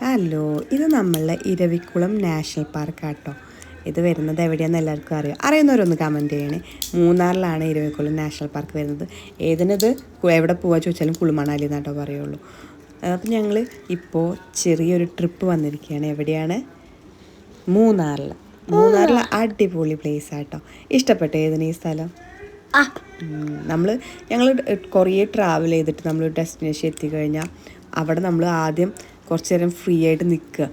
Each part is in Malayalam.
ഹലോ, ഇത് നമ്മളുടെ ഇരവിക്കുളം നാഷണൽ പാർക്കാട്ടോ. ഇത് വരുന്നത് എവിടെയാണെന്ന് എല്ലാവർക്കും അറിയാം. അറിയുന്നവരൊന്ന് കമൻറ്റ് ചെയ്യണേ. മൂന്നാറിലാണ് ഇരവിക്കുളം നാഷണൽ പാർക്ക് വരുന്നത്. ഏതിനത് എവിടെ പോവാ ചോദിച്ചാലും കുളുമണാലി എന്നാട്ടോ പറയുള്ളൂ. അപ്പം ഞങ്ങൾ ഇപ്പോൾ ചെറിയൊരു ട്രിപ്പ് വന്നിരിക്കുകയാണ്. എവിടെയാണ്? മൂന്നാറിൽ. മൂന്നാറിൽ അടിപൊളി പ്ലേസ് ആട്ടോ. ഇഷ്ടപ്പെട്ടു ഏതിന് ഈ സ്ഥലം? ഞങ്ങൾ കുറേ ട്രാവൽ ചെയ്തിട്ട് നമ്മൾ ഡെസ്റ്റിനേഷൻ എത്തിക്കഴിഞ്ഞാൽ അവിടെ നമ്മൾ ആദ്യം കുറച്ച് നേരം ഫ്രീ ആയിട്ട് നിൽക്കുക.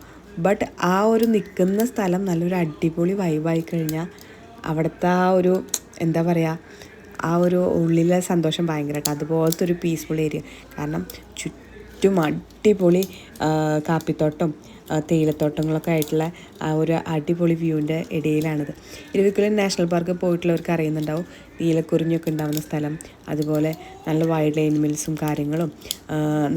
ബട്ട് ആ ഒരു നിൽക്കുന്ന സ്ഥലം നല്ലൊരു അടിപൊളി വൈബായി കഴിഞ്ഞാൽ അവിടുത്തെ ആ ഒരു എന്താ പറയുക, ആ ഒരു ഉള്ളിലെ സന്തോഷം ഭയങ്കരമായിട്ട് അതുപോലത്തെ ഒരു പീസ്ഫുൾ ഏരിയ. കാരണം ചുറ്റും അടിപൊളി കാപ്പിത്തോട്ടം തേയിലത്തോട്ടങ്ങളൊക്കെ ആയിട്ടുള്ള ആ ഒരു അടിപൊളി വ്യൂവിൻ്റെ ഇടയിലാണിത്. ഇരവിക്കുളം നാഷണൽ പാർക്ക് പോയിട്ടുള്ളവർക്ക് അറിയുന്നുണ്ടാവും, നീലക്കുറിഞ്ഞൊക്കെ ഉണ്ടാകുന്ന സ്ഥലം, അതുപോലെ നല്ല വൈൽഡ് ആനിമൽസും കാര്യങ്ങളും,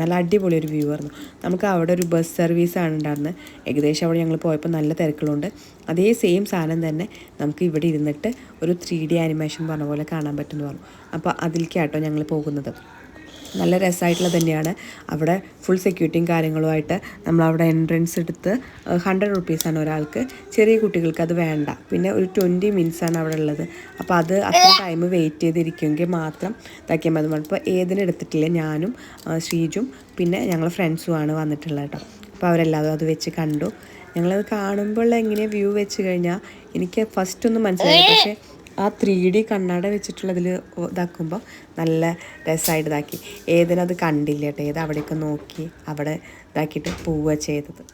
നല്ല അടിപൊളി ഒരു വ്യൂ ആയിരുന്നു. നമുക്ക് അവിടെ ഒരു ബസ് സർവീസാണ് ഉണ്ടായിരുന്നത്. ഏകദേശം അവിടെ ഞങ്ങൾ പോയപ്പോൾ നല്ല തിരക്കുകളുണ്ട്. അതേ സെയിം സാധനം തന്നെ നമുക്ക് ഇവിടെ ഇരുന്നിട്ട് ഒരു 3D ആനിമേഷൻ പറഞ്ഞ പോലെ കാണാൻ പറ്റുമെന്ന് പറഞ്ഞു. അപ്പോൾ അതിലേക്കാട്ടോ ഞങ്ങൾ പോകുന്നത്. നല്ല രസമായിട്ടുള്ളത് തന്നെയാണ്. അവിടെ ഫുൾ സെക്യൂരിറ്റിയും കാര്യങ്ങളുമായിട്ട് നമ്മളവിടെ എൻട്രൻസ് എടുത്ത് 100 റുപ്പീസാണ് ഒരാൾക്ക്. ചെറിയ കുട്ടികൾക്ക് അത് വേണ്ട. പിന്നെ ഒരു 20 മിനിറ്റ്സാണ് അവിടെ ഉള്ളത്. അപ്പോൾ അത് അത്ര ടൈം വെയിറ്റ് ചെയ്തിരിക്കുമെങ്കിൽ മാത്രം ഇതാക്കിയാൽ മതി. ഇപ്പോൾ ഏതിനെടുത്തിട്ടില്ല, ഞാനും ശ്രീജും പിന്നെ ഞങ്ങൾ ഫ്രണ്ട്സുമാണ് വന്നിട്ടുള്ളത് കേട്ടോ. അപ്പോൾ അവരെല്ലാവരും അത് വെച്ച് കണ്ടു. ഞങ്ങളത് കാണുമ്പോൾ എങ്ങനെയാണ് വ്യൂ വെച്ച് കഴിഞ്ഞാൽ എനിക്ക് ഫസ്റ്റൊന്നും മനസ്സിലായി. പക്ഷേ ആ 3D കണ്ണാട വെച്ചിട്ടുള്ളതിൽ ഇതാക്കുമ്പോൾ നല്ല രസമായിട്ട് ഇതാക്കി. ഏതിനത് കണ്ടില്ല കേട്ടോ. ഏത് അവിടെയൊക്കെ നോക്കി അവിടെ ഇതാക്കിയിട്ട് പോവുക ചെയ്തത്.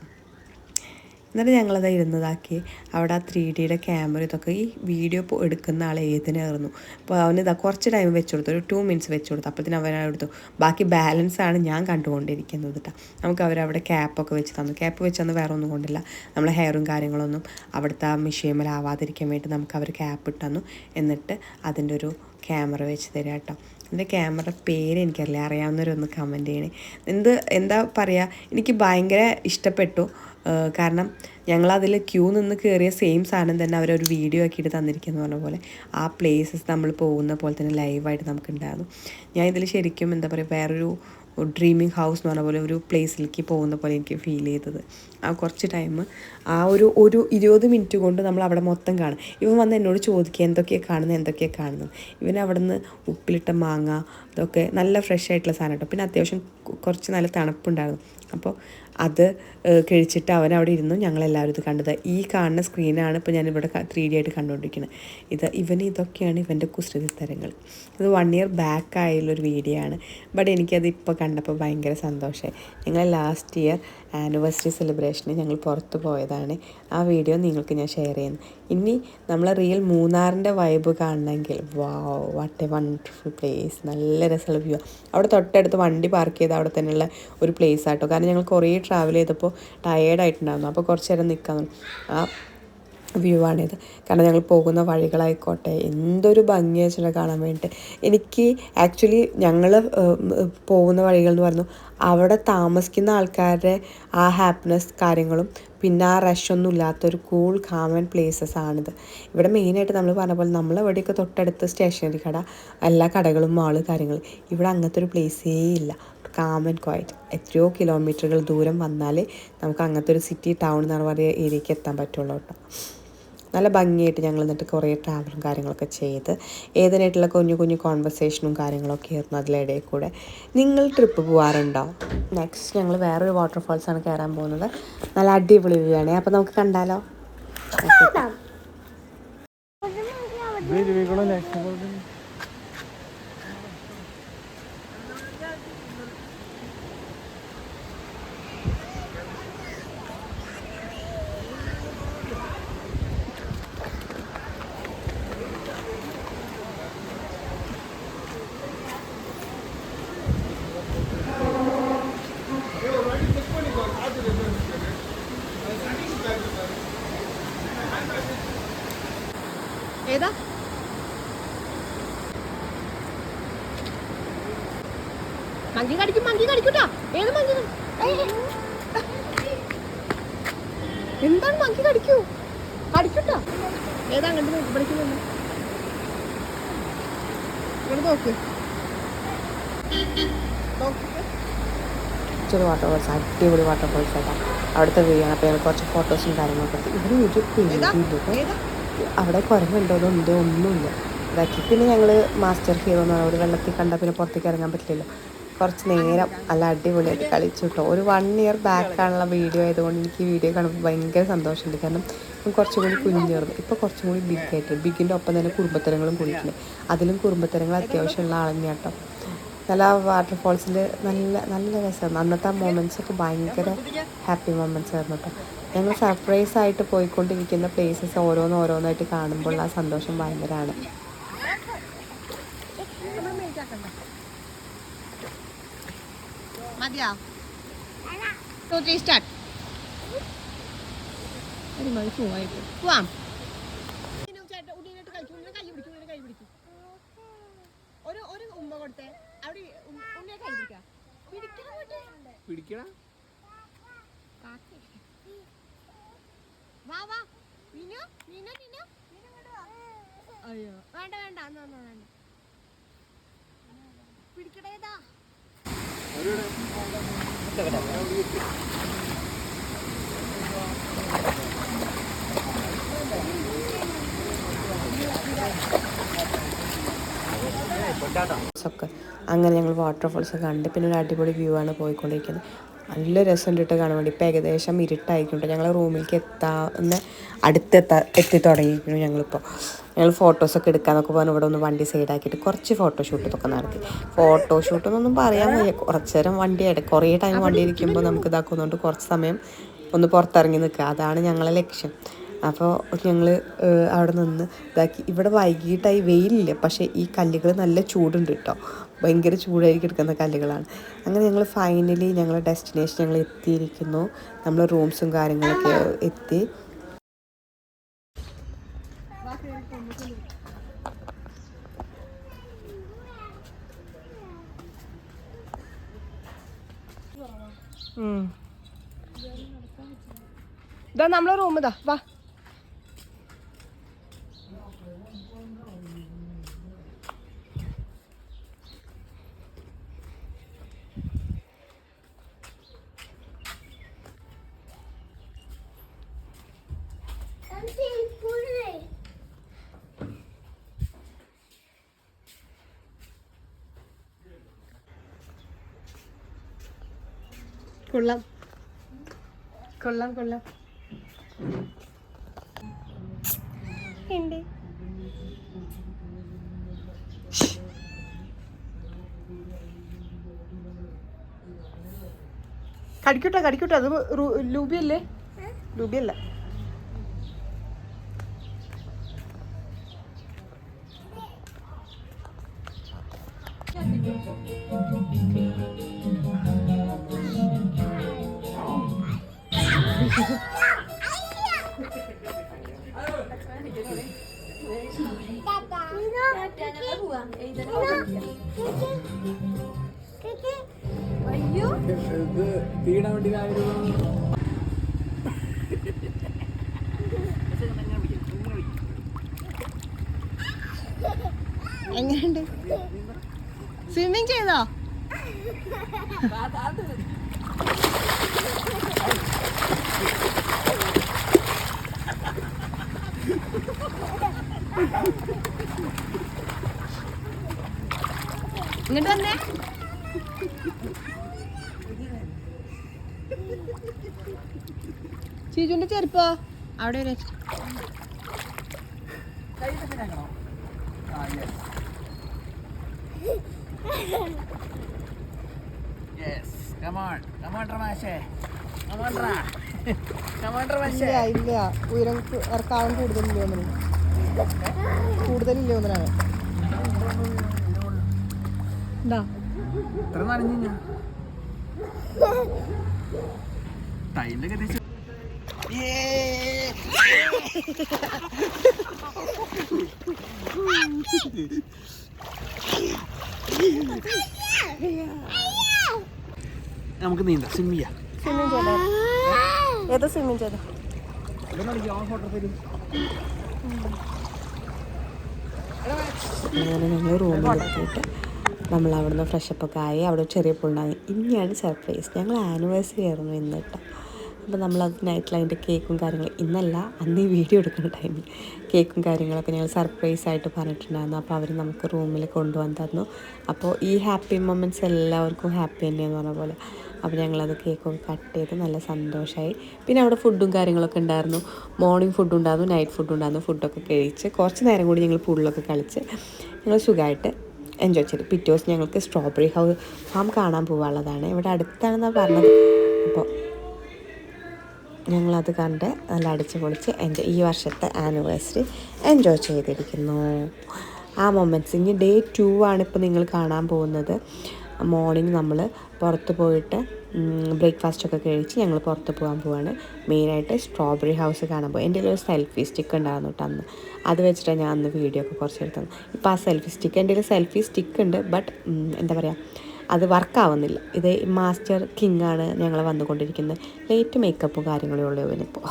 എന്നിട്ട് ഞങ്ങളത് ഇരുന്നതാക്കി അവിടെ ആ 3Dയുടെ ക്യാമറ ഇതൊക്കെ ഈ വീഡിയോ എടുക്കുന്ന ആൾ ഏതിനായിരുന്നു. അപ്പോൾ അവനിതാ കുറച്ച് ടൈം വെച്ച് കൊടുത്തു, ഒരു 2 മിനിറ്റ്സ് വെച്ച് കൊടുത്തു. അപ്പോഴത്തേനും അവനെടുത്തു. ബാക്കി ബാലൻസാണ് ഞാൻ കണ്ടുകൊണ്ടിരിക്കുന്നത് കേട്ടോ. നമുക്ക് അവരവിടെ ക്യാപ്പൊക്കെ വെച്ച് തന്നു. ക്യാപ്പ് വെച്ച് തന്നു, വേറെ ഒന്നും കൊണ്ടില്ല. നമ്മളെ ഹെയറും കാര്യങ്ങളൊന്നും അവിടുത്തെ ആ മിഷീമലാവാതിരിക്കാൻ വേണ്ടി നമുക്ക് അവർ ക്യാപ്പ് ഇട്ട് തന്നു. എന്നിട്ട് അതിൻ്റെ ഒരു ക്യാമറ വെച്ച് തരാം കേട്ടോ. എൻ്റെ ക്യാമറ പേര് എനിക്കറിയില്ല, അറിയാവുന്നവരൊന്ന് കമൻറ്റ് ചെയ്യണേ. എന്താ പറയുക, എനിക്ക് ഭയങ്കര ഇഷ്ടപ്പെട്ടു. കാരണം ഞങ്ങളതിൽ ക്യൂ നിന്ന് കയറിയ സെയിം സാധനം തന്നെ അവരൊരു വീഡിയോ ആക്കിയിട്ട് തന്നിരിക്കുന്നു പറഞ്ഞ പോലെ ആ പ്ലേസസ് നമ്മൾ പോകുന്ന പോലെ തന്നെ ലൈവായിട്ട് നമുക്കുണ്ടായിരുന്നു. ഞാൻ ഇതിൽ ശരിക്കും എന്താ പറയുക, വേറൊരു ഡ്രീമിങ് ഹൗസ് എന്ന് പറഞ്ഞ പോലെ ഒരു പ്ലേസിലേക്ക് പോകുന്ന പോലെ എനിക്ക് ഫീൽ ചെയ്തത്. ആ കുറച്ച് ടൈം ആ ഒരു 20 മിനിറ്റ് കൊണ്ട് നമ്മൾ അവിടെ മൊത്തം കാണും. ഇവൻ വന്ന് എന്നോട് ചോദിക്കുക എന്തൊക്കെയാണ് കാണുന്നത്. ഇവൻ അവിടെ നിന്ന് ഉപ്പിലിട്ട മാങ്ങ ഇതൊക്കെ നല്ല ഫ്രഷ് ആയിട്ടുള്ള സാധനം കേട്ടോ. പിന്നെ അത്യാവശ്യം കുറച്ച് നല്ല തണുപ്പുണ്ടായിരുന്നു. അപ്പോൾ അത് കഴിച്ചിട്ട് അവൻ അവിടെ ഇരുന്നു. ഞങ്ങളെല്ലാവരും ഇത് കണ്ടത്. ഈ കാണുന്ന സ്ക്രീനാണ് ഇപ്പോൾ ഞാനിവിടെ 3D ആയിട്ട് കണ്ടുകൊണ്ടിരിക്കുന്നത്. ഇതൊക്കെയാണ് ഇവൻ്റെ കുസൃതി തരങ്ങൾ. ഇത് 1 ഇയർ ബാക്ക് ആയുള്ളൊരു വീഡിയോ ആണ്. ബട്ട് എനിക്കത് ഇപ്പോൾ കണ്ടപ്പോൾ ഭയങ്കര സന്തോഷമായി. ഞങ്ങൾ ലാസ്റ്റ് ഇയർ ആനിവേഴ്സറി സെലിബ്രേഷന് ഞങ്ങൾ പുറത്ത് പോയതാണ്. ആ വീഡിയോ നിങ്ങൾക്ക് ഞാൻ ഷെയർ ചെയ്യുന്നു. ഇനി നമ്മൾ റിയൽ മൂന്നാറിൻ്റെ വൈബ് കാണണമെങ്കിൽ വാട്ട് എ വണ്ടർഫുൾ പ്ലേസ്. നല്ല രസമുള്ള വ്യൂ. അവിടെ തൊട്ടടുത്ത് വണ്ടി പാർക്ക് ചെയ്ത് അവിടെ തന്നെയുള്ള ഒരു പ്ലേസ് ആട്ടോ. കാരണം ഞങ്ങൾ കുറേ ട്രാവൽ ചെയ്തപ്പോൾ ടയേർഡായിട്ടുണ്ടായിരുന്നു. അപ്പോൾ കുറച്ച് നേരം നിൽക്കാൻ ആ വ്യൂ ആണിത്. കാരണം ഞങ്ങൾ പോകുന്ന വഴികളായിക്കോട്ടെ എന്തൊരു ഭംഗിയാ വെച്ചാൽ കാണാൻ വേണ്ടിയിട്ട്. എനിക്ക് ആക്ച്വലി ഞങ്ങൾ പോകുന്ന വഴികൾ എന്ന് പറഞ്ഞു അവിടെ താമസിക്കുന്ന ആൾക്കാരുടെ ആ ഹാപ്പിനെസ് കാര്യങ്ങളും പിന്നെ ആ റഷൊന്നും ഇല്ലാത്തൊരു കൂൾ കാമൻ പ്ലേസസ് ആണിത്. ഇവിടെ മെയിനായിട്ട് നമ്മൾ പറഞ്ഞ പോലെ നമ്മളെവിടെയൊക്കെ തൊട്ടടുത്ത് സ്റ്റേഷനറി കട, എല്ലാ കടകളും മാള് കാര്യങ്ങൾ. ഇവിടെ അങ്ങനത്തെ ഒരു പ്ലേസേ ഇല്ല. Calm and quiet. എത്രയോ കിലോമീറ്ററുകൾ ദൂരം വന്നാൽ നമുക്ക് അങ്ങനത്തെ ഒരു സിറ്റി ടൗൺ എന്ന് പറയുന്ന ഏരിയയ്ക്ക് എത്താൻ പറ്റുള്ളൂ കേട്ടോ. നല്ല ഭംഗിയായിട്ട് ഞങ്ങൾ എന്നിട്ട് കുറേ ട്രാവലും കാര്യങ്ങളൊക്കെ ചെയ്ത് ഏതിനായിട്ടുള്ള കുഞ്ഞു കുഞ്ഞു കോൺവെർസേഷനും കാര്യങ്ങളൊക്കെ ആയിരുന്നു അതിലിടയിൽ കൂടെ. നിങ്ങൾ ട്രിപ്പ് പോകാറുണ്ടോ? നെക്സ്റ്റ് ഞങ്ങൾ വേറൊരു വാട്ടർഫാൾസാണ് കയറാൻ പോകുന്നത്. നല്ല അടിപൊളി വ്യൂ ആണ്. അപ്പോൾ നമുക്ക് കണ്ടാലോ? ഏതാ മങ്കി കടിക്കൂട്ടാ. ഏത് മങ്കി? എന്താണ് മങ്കി കടിക്കൂട്ടാ? ഏതാ അങ്ങോട്ട് നോക്കി പഠിക്കുന്നുണ്ട്. ഇവിടെ നോക്ക്. വാട്ടർഫോൾസ്, അടിപൊളി വാട്ടർഫോൾസ് ആയിട്ടാ. അവിടുത്തെ വ്യൂ ആണ്. അപ്പോൾ ഞങ്ങൾ കുറച്ച് ഫോട്ടോസും കാര്യങ്ങളൊക്കെ എടുത്തു. ഇവിടെ ഒരു പേടിയില്ല, അവിടെ കുരങ്ങുണ്ടോ എന്തോ ഒന്നുമില്ല ഇതാക്കി. പിന്നെ ഞങ്ങൾ മാസ്റ്റർ ഹീറോ എന്ന് പറഞ്ഞാൽ ഒരു വെള്ളത്തിൽ കണ്ടാൽ പിന്നെ പുറത്തേക്ക് ഇറങ്ങാൻ പറ്റില്ലല്ലോ. കുറച്ച് നേരം നല്ല അടിപൊളിയായിട്ട് കളിച്ചു കേട്ടോ. ഒരു 1 ഇയർ ബാക്കാണുള്ള വീഡിയോ ആയതുകൊണ്ട് എനിക്ക് ഈ വീഡിയോ കാണുമ്പോൾ ഭയങ്കര സന്തോഷമുണ്ട്. കാരണം കുറച്ചും കൂടി കുഞ്ഞേർന്നു, ഇപ്പോൾ കുറച്ചും കൂടി ബിഗായിട്ട്. ബിഗിൻ്റെ ഒപ്പം തന്നെ കുടുംബത്തരങ്ങളും കൂടിയിട്ടുണ്ട്. അതിലും കുടുംബത്തരങ്ങൾ അത്യാവശ്യമുള്ള ആളെന്നെ കേട്ടോ. നല്ല വാട്ടർഫോൾസിൽ നല്ല നല്ല രസമായിരുന്നു. അന്നത്തെ ആ മൊമെൻറ്റ്സൊക്കെ ഭയങ്കര ഹാപ്പി മൊമെൻറ്റ്സ് ആയിരുന്നു കേട്ടോ. ഞങ്ങൾ സർപ്രൈസായിട്ട് പോയിക്കൊണ്ടിരിക്കുന്ന പ്ലേസസ് ഓരോന്നായിട്ട് കാണുമ്പോൾ ആ സന്തോഷം ഭയങ്കരമാണ്. ഒരു ഉമ്മ കൊടുത്തേ അവിടെ ഉണ്ണിയെ കൈ പിടിക്കണം. വാ വാ നീനു നീനു നീനു അയ്യോ വേണ്ട വേണ്ട അന്ന് വേണ്ട പിടിക്കടേതാ. ഒക്കെ അങ്ങനെ ഞങ്ങൾ വാട്ടർഫോൾസ് കണ്ട് പിന്നെ ഒരു അടിപൊളി വ്യൂ ആണ് പോയിക്കൊണ്ടിരിക്കുന്നത്. നല്ല രസം ഇട്ട് കാണാൻ വേണ്ടി. ഇപ്പം ഏകദേശം ഇരുട്ടായിക്കൊണ്ട് ഞങ്ങൾ റൂമിലേക്ക് എത്തി തുടങ്ങിയിരിക്കുന്നു. ഞങ്ങൾ ഫോട്ടോസൊക്കെ എടുക്കാമെന്നൊക്കെ പറഞ്ഞ് ഇവിടെ ഒന്ന് വണ്ടി സൈഡാക്കിയിട്ട് കുറച്ച് ഫോട്ടോഷൂട്ടൊക്കെ നടത്തി. ഫോട്ടോഷൂട്ടെന്നൊന്നും പറയാൻ വയ്യ, കുറച്ച് നേരം കുറേ ടൈം വണ്ടി ഇരിക്കുമ്പോൾ നമുക്ക് ഇതാക്കുന്നുണ്ട് കുറച്ച് സമയം ഒന്ന് പുറത്തിറങ്ങി നിൽക്കുക. അതാണ് ഞങ്ങളെ ലക്ഷ്യം. അപ്പോൾ ഞങ്ങൾ അവിടെ നിന്ന് ഇതാക്കി. ഇവിടെ വൈകിട്ടായി വെയിലില്ല, പക്ഷേ ഈ കല്ലുകൾ നല്ല ചൂടുണ്ട് കേട്ടോ. ഭയങ്കര ചൂടായിരിക്കും എടുക്കുന്ന കല്ലുകളാണ്. അങ്ങനെ ഞങ്ങൾ ഫൈനലി ഞങ്ങളുടെ ഡെസ്റ്റിനേഷൻ ഞങ്ങൾ എത്തിയിരിക്കുന്നു. നമ്മൾ റൂംസും കാര്യങ്ങളൊക്കെ എത്തി. ഇതാ നമ്മളെ റൂം ഇതാ വാ. കൊള്ളാം കൊള്ളാം കൊള്ളാം. കടിക്കൂട്ടോ അത് ലൂബിയല്ലേ? ലൂബിയല്ല. അയ്യോ തീടാൻ വേണ്ടി എങ്ങനെയുണ്ട്? സ്വിമ്മിങ് ചെയ്തോ? ഇങ്ങോട്ട് വന്നേ. ചീജുന്റെ ചെരുപ്പോ അവിടെ ഒരു ഇല്ല. ഉയരം ഇറക്കാവും കൂടുതലില്ല ഒന്നിനാണ്. എന്താ നമുക്ക് നീന്താം, സ്വിമ്മിങ് ചെയ്യാം. ഏതാ സ്വിമ്മിങ് ചെയ്തോ? അങ്ങനെ ഞങ്ങൾ റൂമിലെത്തിയിട്ട് നമ്മൾ അവിടെ നിന്ന് ഫ്രഷപ്പൊക്കെ ആയി. അവിടെ ചെറിയ പുള്ളായി. ഇനിയാണ് സർപ്രൈസ്. ഞങ്ങൾ ആനിവേഴ്സറി ആയിരുന്നു ഇന്ന് കേട്ടോ. അപ്പോൾ നമ്മളത് നൈറ്റിൽ അതിൻ്റെ കേക്കും കാര്യങ്ങളും ഇന്നല്ല അന്ന് ഈ വീഡിയോ എടുക്കുന്ന ടൈമിൽ കേക്കും കാര്യങ്ങളൊക്കെ ഞങ്ങൾ സർപ്രൈസായിട്ട് പറഞ്ഞിട്ടുണ്ടായിരുന്നു. അപ്പോൾ അവർ നമുക്ക് റൂമിൽ കൊണ്ടുവന്ന് തന്നു. അപ്പോൾ ഈ ഹാപ്പി മൊമെൻറ്റ്സ് എല്ലാവർക്കും ഹാപ്പി തന്നെയെന്ന് പറഞ്ഞ പോലെ. അപ്പോൾ ഞങ്ങളത് കേക്കൊക്കെ കട്ട് ചെയ്ത് നല്ല സന്തോഷമായി. പിന്നെ അവിടെ ഫുഡും കാര്യങ്ങളൊക്കെ ഉണ്ടായിരുന്നു. മോർണിംഗ് ഫുഡ് ഉണ്ടായിരുന്നു, നൈറ്റ് ഫുഡ് ഉണ്ടായിരുന്നു. ഫുഡൊക്കെ കഴിച്ച് കുറച്ച് നേരം കൂടി ഞങ്ങൾ പൂളിലൊക്കെ കളിച്ച് ഞങ്ങൾ സുഖമായിട്ട് എൻജോയ് ചെയ്തു. പിറ്റേ ദിവസം ഞങ്ങൾക്ക് സ്ട്രോബെറി ഫാം കാണാൻ പോകാനുള്ളതാണ്. ഇവിടെ അടുത്താണെന്നാണ് പറഞ്ഞത്. അപ്പോൾ ഞങ്ങളത് കണ്ട് നല്ല അടിച്ച് പൊളിച്ച് ഈ വർഷത്തെ ആനിവേഴ്സറി എൻജോയ് ചെയ്തിരിക്കുന്നു. ആ മൊമെൻറ്റ്സ് ഇനി ഡേ 2 ആണിപ്പോൾ നിങ്ങൾ കാണാൻ പോകുന്നത്. മോർണിംഗ് നമ്മൾ പുറത്ത് പോയിട്ട് ബ്രേക്ക്ഫാസ്റ്റൊക്കെ കഴിച്ച് ഞങ്ങൾ പുറത്ത് പോകാൻ പോവാണ്. മെയിനായിട്ട് സ്ട്രോബെറി ഹൗസ് കാണാൻ പോകും. എൻ്റെ ഒരു സെൽഫി സ്റ്റിക്ക് ഉണ്ടായിരുന്നു കേട്ടോ അന്ന്. അത് വെച്ചിട്ടാണ് ഞാൻ അന്ന് വീഡിയോ ഒക്കെ കുറച്ച് എടുത്തത്. ഇപ്പോൾ ആ സെൽഫി സ്റ്റിക്ക് എൻ്റെ ഒരു സെൽഫി സ്റ്റിക്ക് ഉണ്ട്, ബട്ട് എന്താ പറയുക, അത് വർക്കാവുന്നില്ല. ഇത് മാസ്റ്റർ കിങ് ആണ് ഞങ്ങൾ വന്നുകൊണ്ടിരിക്കുന്നത്. ലേറ്റ് മേക്കപ്പും കാര്യങ്ങളും ഉള്ളൂ ഇവനിപ്പോൾ.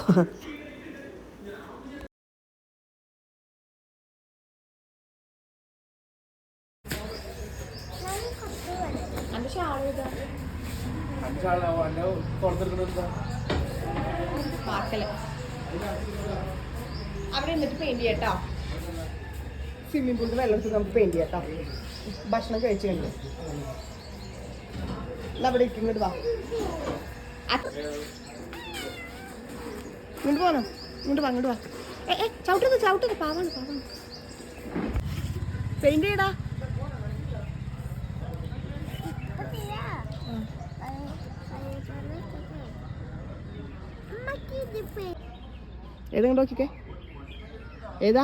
അവിടെ എന്നിട്ട് പെയിന്റ് ചെയ്യാട്ടോ. സ്വിമ്മിംഗ് പൂളിൽ വെള്ളം എടുത്ത് നമുക്ക് പെയിന്റ് ചെയ്യാട്ടോ. ഭക്ഷണം കഴിച്ചു കഴിഞ്ഞു അവിടെ ഇങ്ങോട്ട് വാ. ഇങ്ങോട്ട് പോകണം, ഇങ്ങോട്ട് വാ, ഇങ്ങോട്ട് വാ. ചവിട്ടത് പാവാണ്. പെയിന്റ് ചെയ്യടാ. ഏതാ നോക്കിക്കേ, ഏതാ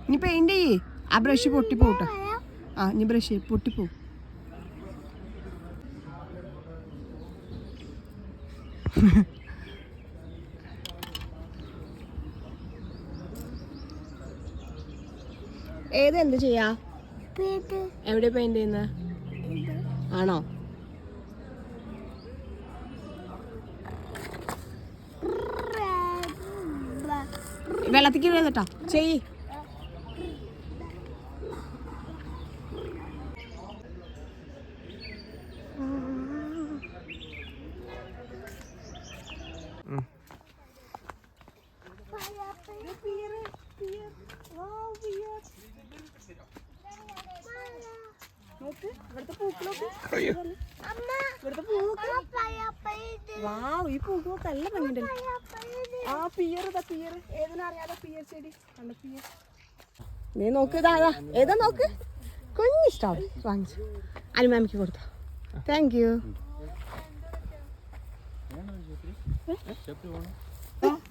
ഇനി പെയിന്റ് ചെയ്യേ. ആ ബ്രഷ് പൊട്ടിപ്പോട്ടെ. ഇനി ബ്രഷ് പൊട്ടിപ്പോ. എന്ത് ചെയ്യാ? എവിടെ പെയിന്റ് ചെയ്യുന്ന ആണോ? വെള്ളത്തിക്ക് വീഴുന്നട്ടോ. ചെയ്യ്. ഈ പൂക്കളൊക്കെ നല്ല ഭംഗിയുണ്ട്. ആ പിയർ ഏതിനാ അറിയാതെ പിയർ ചെടി കണ്ട പിയർ. നീ നോക്ക്, ഇതാ ഏതാ നോക്ക്. കുഞ്ഞിഷ്ടമാണ്. വാങ്ങിച്ചു അനുമാമിക്ക് കൊടുത്ത. Thank you.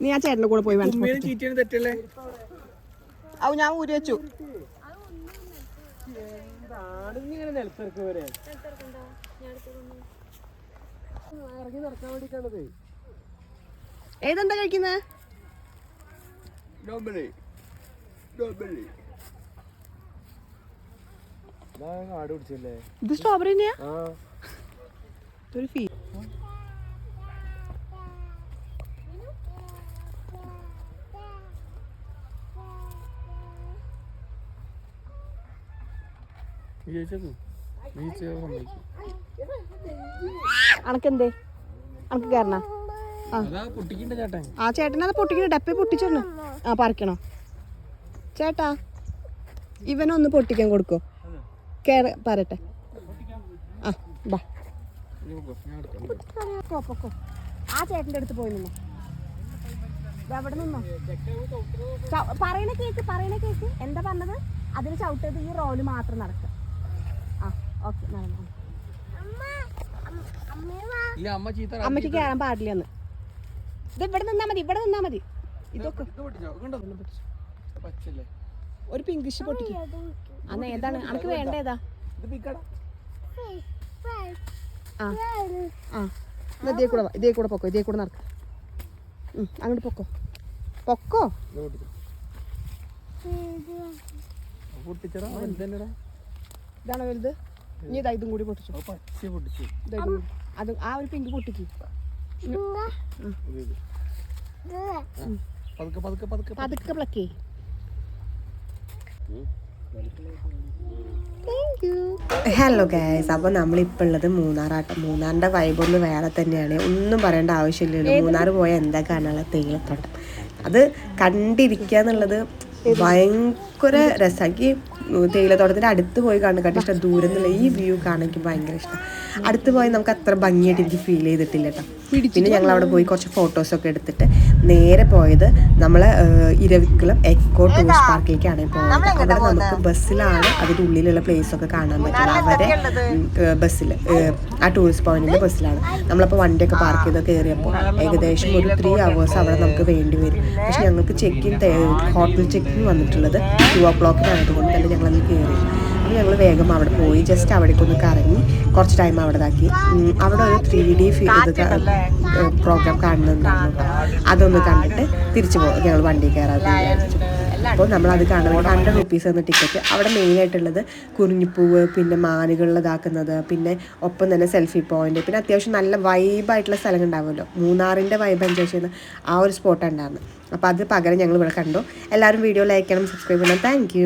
നീ ആ ചേട്ടൻ്റെ കൂടെ പോയി തെറ്റല്ലേ. ഔ ഞാൻ ഊരി വെച്ചു. ഏതെന്താ കഴിക്കുന്നത്? ഇത് സ്ട്രോബെറി തന്നെയാ? ഒരു ഫീ അനക്കെന്തേ? അനക്ക് കയറണ? ആ ചേട്ടൻ അത് പൊട്ടിക്കണ. ഡപ്പ പൊട്ടിച്ചോണ. പറിക്കണോ ചേട്ടാ? ഇവനൊന്ന് പൊട്ടിക്കാൻ കൊടുക്കോ? പറയട്ടെ. ബാ. ആ ചേട്ടൻ്റെ അടുത്ത് പോയി നിന്നോ. എവിടെ നിന്നോ? പറയണ കേക്ക്. എന്താ പറഞ്ഞത്? അതിന് ചവിട്ടത് ഈ റോഡ് മാത്രം നടക്കുക. ഓക്കെ, നടന്നു. അമ്മയ്ക്ക് കയറാൻ പാടില്ലെന്ന്. ഇത് ഇവിടെ നിന്നാ മതി. ഇതൊക്കെ ഒരു പിങ്കിഷ് പൊട്ടിക്ക്. അന്ന് ഏതാണ് അനക്ക് വേണ്ടേതാ? ഇതേ കൂടെ പൊക്കോ. ഇതേ കൂടെ നടക്ക. അങ്ങോട്ട് പൊക്കോ. ഇതാണോ വലുത്? ഇനി ഇതും കൂടി പൊട്ടിച്ചു. അത് ആ ഒരു പിങ്ക് പൊട്ടിക്ക്. പതുക്കെ പ്ലക്കേ. Thank you. ഹലോ ഗൈസ്, അപ്പോൾ നമ്മളിപ്പോൾ ഉള്ളത് മൂന്നാറാട്ടോ. മൂന്നാറിൻ്റെ വൈബൊന്ന് വേറെ തന്നെയാണ്, ഒന്നും പറയേണ്ട ആവശ്യമില്ലല്ലോ. മൂന്നാർ പോയാൽ എന്താ കാണാനുള്ള തേയിലത്തോട്ടം, അത് കണ്ടിരിക്കുക എന്നുള്ളത് ഭയങ്കര രസമാക്കി. തേയിലത്തോട്ടത്തിൻ്റെ അടുത്ത് പോയി കാണുന്നതിനെക്കാട്ടും ഇഷ്ടം ദൂരം എന്നുള്ള ഈ വ്യൂ കാണാൻ എനിക്ക് ഭയങ്കര ഇഷ്ടം. അടുത്ത് പോയി നമുക്ക് അത്ര ഭംഗിയായിട്ട് എനിക്ക് ഫീൽ ചെയ്തിട്ടില്ല കേട്ടോ. പിന്നെ ഞങ്ങൾ അവിടെ പോയി കുറച്ച് ഫോട്ടോസൊക്കെ എടുത്തിട്ട് നേരെ പോയത് നമ്മൾ ഇരവിക്കുളം എക്കോ ടൂറിസ്റ്റ് പാർക്കിലേക്കാണ് പോയത്. അവിടെ നമുക്ക് ബസ്സിലാണ് അതിൻ്റെ ഉള്ളിലുള്ള പ്ലേസൊക്കെ കാണാൻ പറ്റുന്നത്. അവരെ ബസ്സിൽ ആ ടൂറിസ്റ്റ് പോയിന്റിൻ്റെ ബസ്സിലാണ് നമ്മളപ്പോൾ വണ്ടിയൊക്കെ പാർക്ക് ചെയ്ത് കയറിയപ്പോൾ ഏകദേശം ഒരു 3 hours അവിടെ നമുക്ക് വേണ്ടി വരും. പക്ഷെ ഞങ്ങൾക്ക് ഹോട്ടൽ ചെക്കിങ് വന്നിട്ടുള്ളത് 2 o'clock ആയതുകൊണ്ട് തന്നെ ഞങ്ങളതിൽ കയറി. അപ്പോൾ ഞങ്ങൾ വേഗം അവിടെ പോയി ജസ്റ്റ് അവിടേക്കൊന്ന് കറങ്ങി കുറച്ച് ടൈം അവിടെ ഇതാക്കി. അവിടെ ഒരു 3D പ്രോഗ്രാം കാണുന്നുണ്ടായിരുന്നു. അതൊന്ന് കണ്ടിട്ട് തിരിച്ചു പോകും ഞങ്ങൾ വണ്ടി കയറാൻ വിചാരിച്ചു. അപ്പോൾ നമ്മളത് കാണാൻ വേണ്ടി 100 rupees എന്ന ടിക്കറ്റ്. അവിടെ മെയിനായിട്ടുള്ളത് കുറിഞ്ഞിപ്പൂവ്, പിന്നെ മാനുകളിൽ ഇതാക്കുന്നത്, പിന്നെ ഒപ്പം തന്നെ സെൽഫി പോയിന്റ്, പിന്നെ അത്യാവശ്യം നല്ല വൈബായിട്ടുള്ള സ്ഥലങ്ങൾ ഉണ്ടാവുമല്ലോ. മൂന്നാറിൻ്റെ വൈബ് എൻജോയ് ചെയ്യുന്ന ആ ഒരു സ്പോട്ടാണ് ഉണ്ടായിരുന്നത്. അപ്പോൾ അത് പകരം ഞങ്ങൾ ഇവിടെ കണ്ടു. എല്ലാവരും വീഡിയോ ലൈക്ക് ചെയ്യണം, സബ്സ്ക്രൈബ് ചെയ്യണം. താങ്ക്